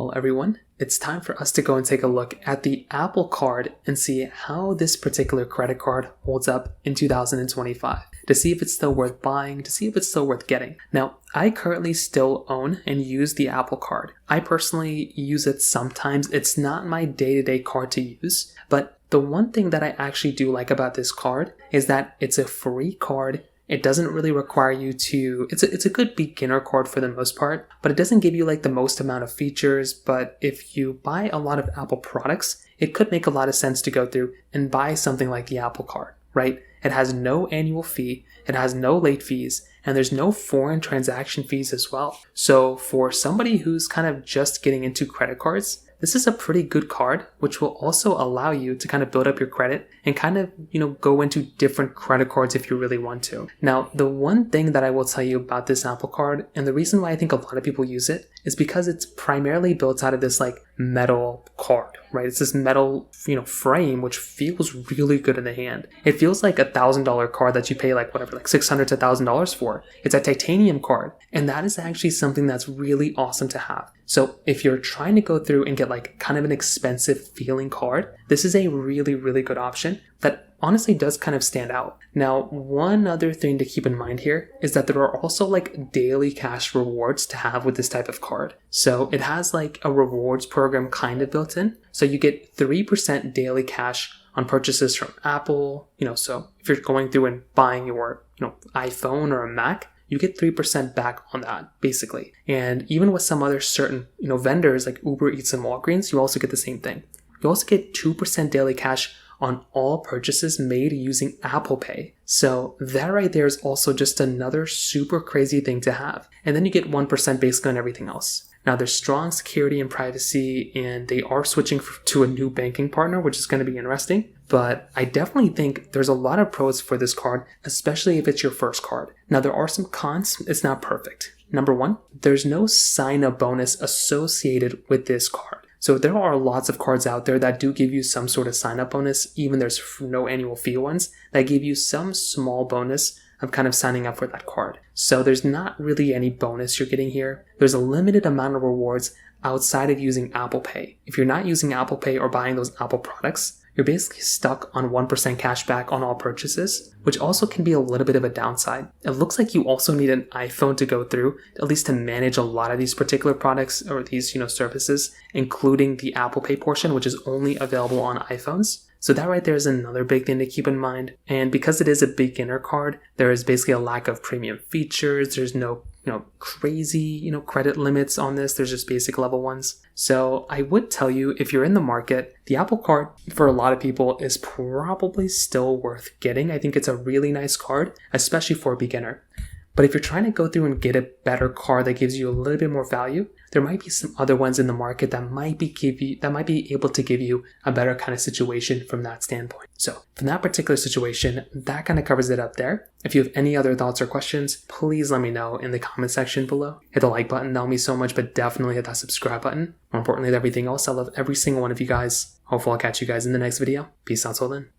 Well, everyone, it's time for us to go and take a look at the Apple Card and see how this particular credit card holds up in 2025, to see if it's still worth buying, to see if it's still worth getting. Now, I currently still own and use the Apple Card. I personally use it sometimes. It's not my day-to-day card to use, but the one thing that I actually do like about this card is that it's a free card. It doesn't really require you to, it's a good beginner card for the most part, but it doesn't give you like the most amount of features. But if you buy a lot of Apple products, it could make a lot of sense to go through and buy something like the Apple Card, right? It has no annual fee, it has no late fees, and there's no foreign transaction fees as well. So for somebody who's kind of just getting into credit cards, this is a pretty good card, which will also allow you to kind of build up your credit and kind of, go into different credit cards if you really want to. Now, the one thing that I will tell you about this Apple Card, and the reason why I think a lot of people use it, is because it's primarily built out of this like metal card, right? It's this metal, frame, which feels really good in the hand. It feels like $1,000 card that you pay like $600 to $1,000 for. It's a titanium card, and that is actually something that's really awesome to have. So if you're trying to go through and get like kind of an expensive feeling card, this is a really, really good option that honestly does kind of stand out. Now, one other thing to keep in mind here is that there are also like daily cash rewards to have with this type of card. So it has like a rewards program kind of built in. So you get 3% daily cash on purchases from Apple, so if you're going through and buying your, iPhone or a Mac, you get 3% back on that, basically. And even with some other certain, vendors like Uber Eats and Walgreens, you also get the same thing. You also get 2% daily cash on all purchases made using Apple Pay. So that right there is also just another super crazy thing to have. And then you get 1% basically on everything else. Now, there's strong security and privacy, and they are switching to a new banking partner, which is going to be interesting. But I definitely think there's a lot of pros for this card, especially if it's your first card. Now, there are some cons. It's not perfect. Number one, there's no sign-up bonus associated with this card. So there are lots of cards out there that do give you some sort of sign-up bonus, even there's no annual fee ones, that give you some small bonus of kind of signing up for that card. So there's not really any bonus you're getting here. There's a limited amount of rewards outside of using Apple Pay. If you're not using Apple Pay or buying those Apple products, you're basically stuck on 1% cash back on all purchases, which also can be a little bit of a downside. It looks like you also need an iPhone to go through, at least to manage a lot of these particular products or these, services, including the Apple Pay portion, which is only available on iPhones. So that right there is another big thing to keep in mind. And because it is a beginner card, there is basically a lack of premium features. There's no, crazy, credit limits on this. There's just basic level ones. So I would tell you, if you're in the market, the Apple Card for a lot of people is probably still worth getting. I think it's a really nice card, especially for a beginner. But if you're trying to go through and get a better card that gives you a little bit more value, there might be some other ones in the market that might be able to give you a better kind of situation from that standpoint. So from that particular situation, that kind of covers it up there. If you have any other thoughts or questions, please let me know in the comment section below. Hit the like button, that'll mean so much, but definitely hit that subscribe button. More importantly than everything else, I love every single one of you guys. Hopefully I'll catch you guys in the next video. Peace out till then.